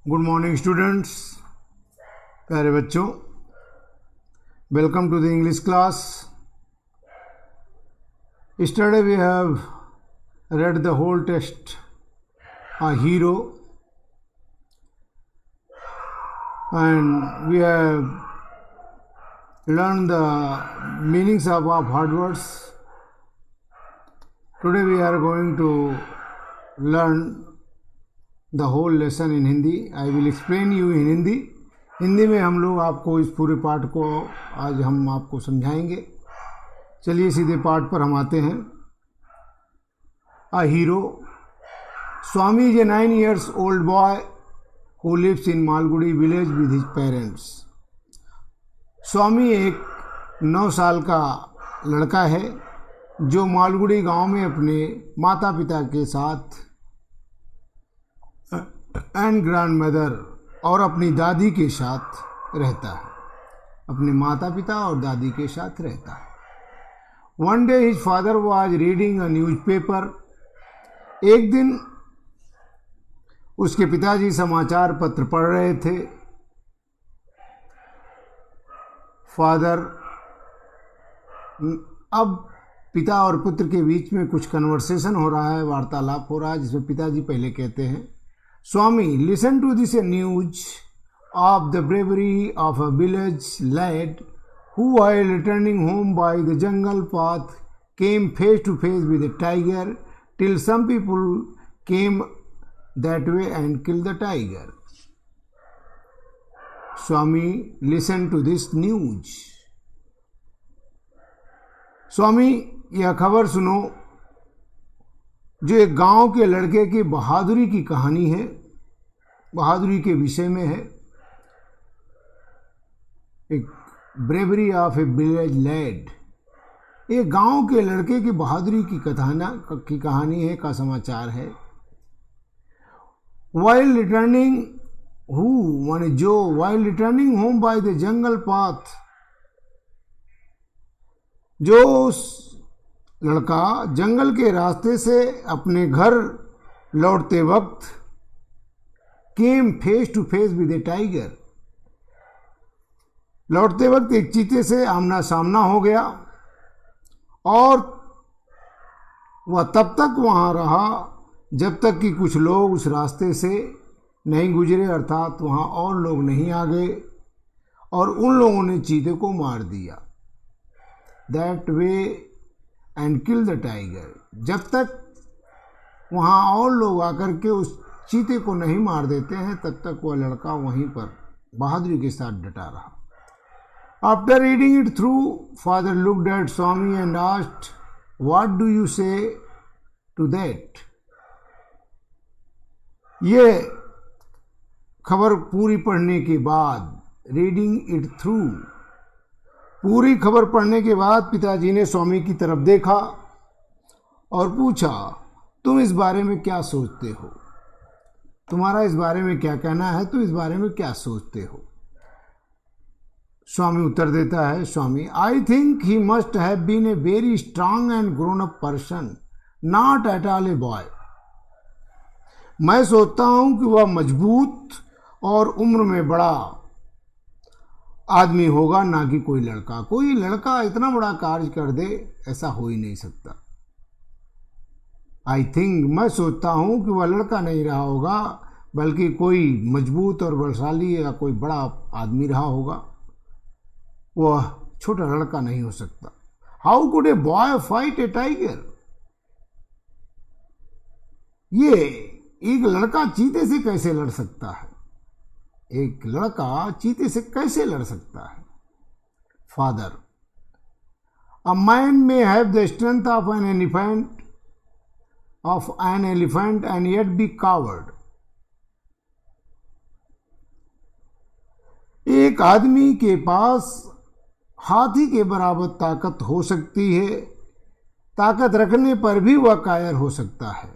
Good morning students, प्यारे बच्चों, welcome to the English class. Yesterday we have read the whole text, A Hero, and we have learned the meanings of hard words. Today we are going to learn the whole lesson in Hindi. I will explain you in Hindi. Hindi में हम लोग आपको इस पूरे पाठ को आज हम आपको समझाएंगे. चलिए सीधे पाठ पर हम आते हैं. A hero. Swami is a 9 years old boy who lives in Malgudi village with his parents. स्वामी एक 9 साल का लड़का है जो मालगुड़ी गांव में अपने माता पिता के साथ एंड ग्रैंड मदर और अपनी दादी के साथ रहता है. अपने माता पिता और दादी के साथ रहता है. One day his father was reading a newspaper. एक दिन उसके पिताजी समाचार पत्र पढ़ रहे थे. फादर, अब पिता और पुत्र के बीच में कुछ कन्वर्सेशन हो रहा है, वार्तालाप हो रहा है, जिसमें पिताजी पहले कहते हैं, Swami, listen to this news of the bravery of a village lad who, while returning home by the jungle path, came face to face with a tiger till some people came that way and killed the tiger. Swami, listen to this news. स्वामी, यह खबर सुनो जो एक गांव के लड़के की बहादुरी की कहानी है, बहादुरी के विषय में है. एक bravery of a village lad, एक गांव के लड़के की बहादुरी की कहानी है, का समाचार है. वाइल रिटर्निंग माने जो while returning home by the jungle path, जो लड़का जंगल के रास्ते से अपने घर लौटते वक्त came face to face with a tiger, लौटते वक्त एक चीते से आमना सामना हो गया और वह तब तक वहां रहा जब तक कि कुछ लोग उस रास्ते से नहीं गुजरे, अर्थात वहां और लोग नहीं आ गए और उन लोगों ने चीते को मार दिया. That way and kill the tiger. जब तक वहाँ और लोग आकर के उस चीते को नहीं मार देते हैं तब तक वह लड़का वहीं पर बहादुरी के साथ डटा रहा. After reading it through, father looked at Swami and asked, what do you से टू दैट. ये खबर पूरी पढ़ने के बाद, रीडिंग इट थ्रू, पूरी खबर पढ़ने के बाद पिताजी ने स्वामी की तरफ देखा और पूछा, तुम इस बारे में क्या सोचते हो? तुम्हारा इस बारे में क्या कहना है? तुम इस बारे में क्या सोचते हो? स्वामी उत्तर देता है, Swami, I think he must have been a very strong and grown up person, not at all a boy. मैं सोचता हूं कि वह मजबूत और उम्र में बड़ा आदमी होगा, ना कि कोई लड़का. कोई लड़का इतना बड़ा कार्य कर दे, ऐसा हो ही नहीं सकता. आई थिंक, मैं सोचता हूं कि वह लड़का नहीं रहा होगा, बल्कि कोई मजबूत और बलशाली या कोई बड़ा आदमी रहा होगा. वह छोटा लड़का नहीं हो सकता. How could a boy fight A tiger. ये एक लड़का चीते से कैसे लड़ सकता है? एक लड़का चीते से कैसे लड़ सकता है? Father, a man may have the strength of an elephant and yet be coward. एक आदमी के पास हाथी के बराबर ताकत हो सकती है, ताकत रखने पर भी वह कायर हो सकता है.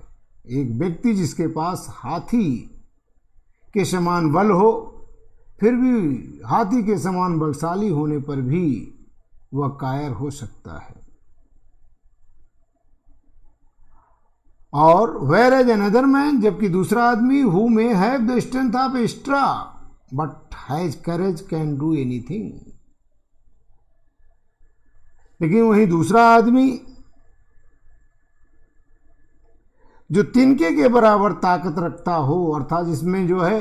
एक व्यक्ति जिसके पास हाथी के समान बल हो, फिर भी हाथी के समान बलशाली होने पर भी वह कायर हो सकता है. और वेयर एज अनदर मैन, जबकि दूसरा आदमी who may have the strength of A straw but has courage can do anything, लेकिन वही दूसरा आदमी जो तिनके के बराबर ताकत रखता हो, अर्थात जिसमें जो है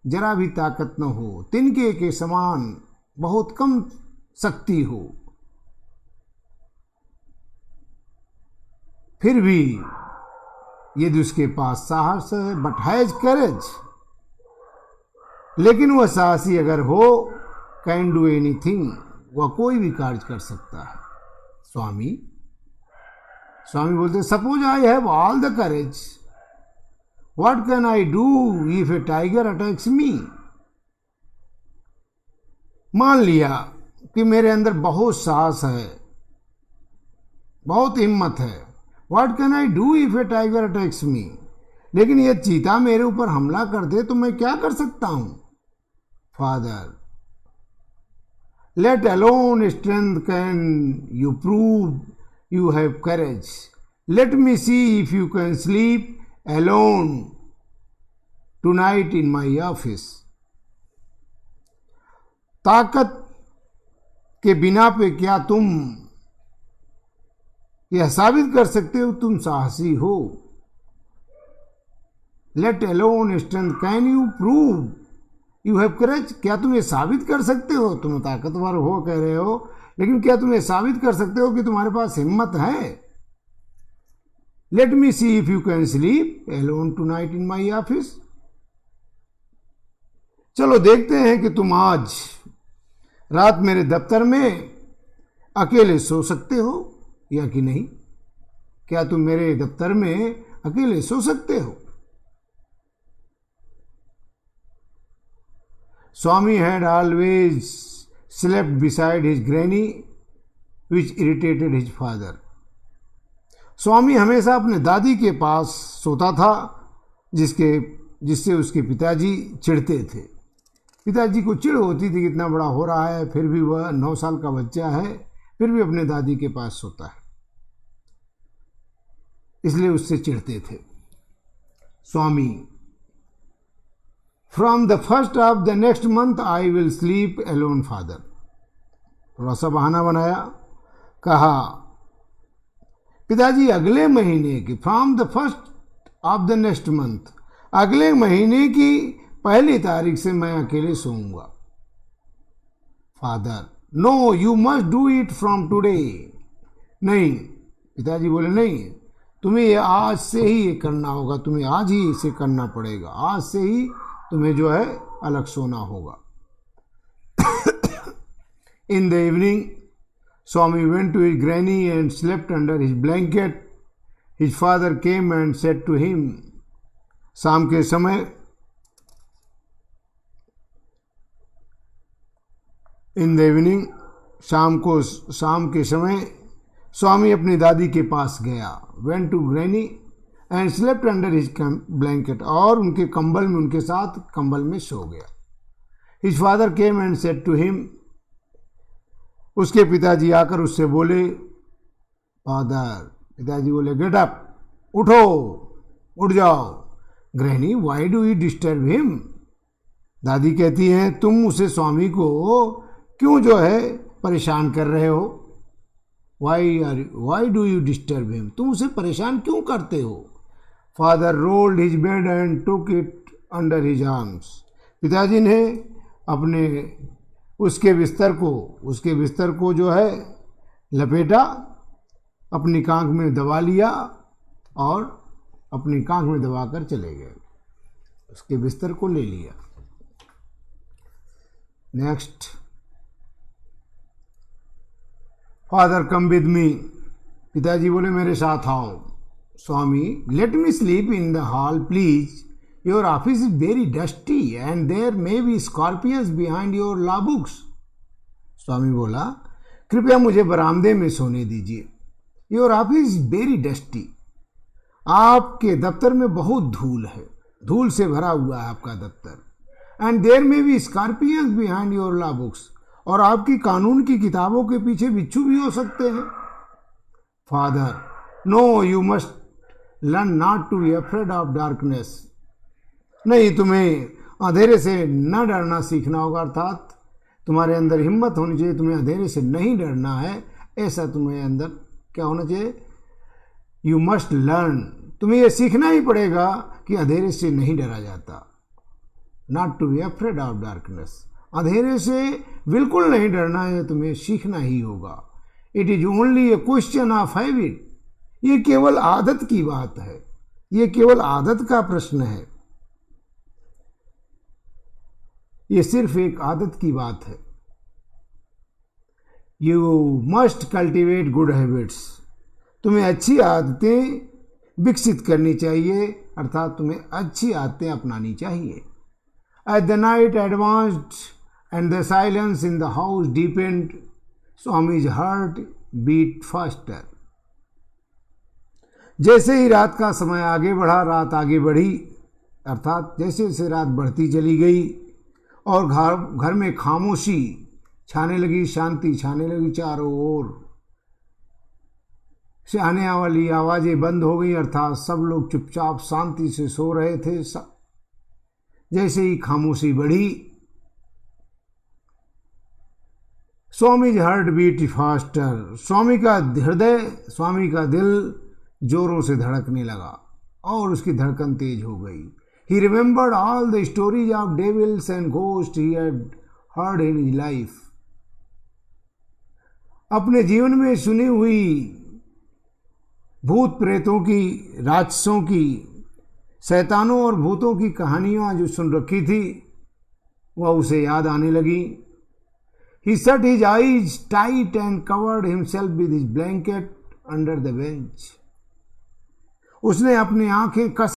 जरा भी ताकत न हो, तिनके के समान बहुत कम शक्ति हो, फिर भी यदि उसके पास साहस है, बट हैज करेज, लेकिन वह साहसी अगर हो, कैन डू एनीथिंग, वह कोई भी कार्य कर सकता है। स्वामी बोलते, suppose I have all the courage, what can I do if a tiger attacks me. मान लिया कि मेरे अंदर बहुत साहस है, बहुत हिम्मत है, what can I do if a tiger attacks me, लेकिन यह चीता मेरे ऊपर हमला कर दे तो मैं क्या कर सकता हूं। Father, let alone strength can you prove you have courage. Let me see if you can sleep alone tonight in my office. ताकत के बिना पे क्या तुम यह साबित कर सकते हो तुम साहसी हो। Let alone strength can you prove you have courage. क्या तुम ये साबित कर सकते हो, तुम ताकतवर हो कह रहे हो, लेकिन क्या तुम ये साबित कर सकते हो कि तुम्हारे पास हिम्मत है। Let me see if you can sleep alone tonight in my office. चलो देखते हैं कि तुम आज रात मेरे दफ्तर में अकेले सो सकते हो या कि नहीं। क्या तुम मेरे दफ्तर में अकेले सो सकते हो। Swami had always slept beside his granny which irritated his father. Swami हमेशा अपने दादी के पास सोता था जिससे उसके पिताजी चिढ़ते थे। पिताजी को चिढ़ होती थी कि इतना बड़ा हो रहा है फिर भी वह 9 साल का बच्चा है, फिर भी अपने दादी के पास सोता है, इसलिए उससे चिढ़ते थे। Swami, from the first of the next month I will sleep alone father. थोड़ा सा बहाना बनाया, कहा पिताजी अगले महीने की, from the first of the next month, अगले महीने की पहली तारीख से मैं अकेले सोऊंगा। Father, no you must do it from today. नहीं, पिताजी बोले नहीं, तुम्हें ये आज से ही ये करना होगा, तुम्हें आज ही इसे करना पड़ेगा, आज से ही तुम्हें जो है अलग सोना होगा। In the evening Swami went to his granny and slept under his blanket. His father came and said to him. शाम के समय इन द इवनिंग, शाम के समय स्वामी अपनी दादी के पास गया। Went to granny and slept under his blanket, और उनके कंबल में उनके साथ कंबल में सो गया। His father came and said to him. उसके पिताजी आकर उससे बोले, फादर, पिताजी बोले, गेट अप, उठो, उठ जाओ। Granny, why do you disturb him. दादी कहती हैं, तुम उसे स्वामी को क्यों जो है परेशान कर रहे हो। Why do you disturb him, तुम उसे परेशान क्यों करते हो। Father rolled his bed and took it under his arms. पिताजी ने अपने उसके बिस्तर को जो है लपेटा, अपनी कांख में दबा लिया और अपनी कांख में दबाकर चले गए, उसके बिस्तर को ले लिया। Next, father come with me. पिताजी बोले, मेरे साथ आओ। Swami, let me sleep in the hall please, your office is very dusty and there may be scorpions behind your law books. Swami बोला, कृपया मुझे बरामदे में सोने दीजिए। Your office is very dusty, आपके दफ्तर में बहुत धूल है, धूल से भरा हुआ है आपका दफ्तर। And there may be scorpions behind your law books, और आपकी कानून की किताबों के पीछे बिच्छू भी हो सकते हैं। Father, no you must learn not to be afraid of darkness. नहीं, तुम्हें अंधेरे से न डरना सीखना होगा, अर्थात तुम्हारे अंदर हिम्मत होनी चाहिए, तुम्हें अंधेरे से नहीं डरना है, ऐसा तुम्हें अंदर क्या होना चाहिए, यू मस्ट लर्न, तुम्हें यह सीखना ही पड़ेगा कि अंधेरे से नहीं डरा जाता। Not to be afraid of darkness, अंधेरे से बिल्कुल नहीं डरना है, तुम्हें सीखना ही होगा। It is only A question of habit, ये केवल आदत की बात है, ये केवल आदत का प्रश्न है, ये सिर्फ एक आदत की बात है। You must cultivate good habits, तुम्हें अच्छी आदतें विकसित करनी चाहिए, अर्थात तुम्हें अच्छी आदतें अपनानी चाहिए। At the night advanced and the silence in the house deepened, Swami's heart beat faster. जैसे ही रात का समय आगे बढ़ा, रात आगे बढ़ी, अर्थात जैसे जैसे रात बढ़ती चली गई और घर में खामोशी छाने लगी, शांति छाने लगी चारों ओर, से आने वाली आवाजें बंद हो गई, अर्थात सब लोग चुपचाप शांति से सो रहे थे। जैसे ही खामोशी बढ़ी, स्वामी हार्ट बीट फास्टर, स्वामी का हृदय, स्वामी का दिल जोरों से धड़कने लगा और उसकी धड़कन तेज हो गई। He remembered all the stories of devils and ghosts he had heard in his life. अपने जीवन में सुनी हुई भूत प्रेतों की, राक्षसों की, शैतानों और भूतों की कहानियां जो सुन रखी थी, वह उसे याद आने लगी। He shut his eyes tight and covered himself with his blanket under the bench. उसने अपनी आंखें कस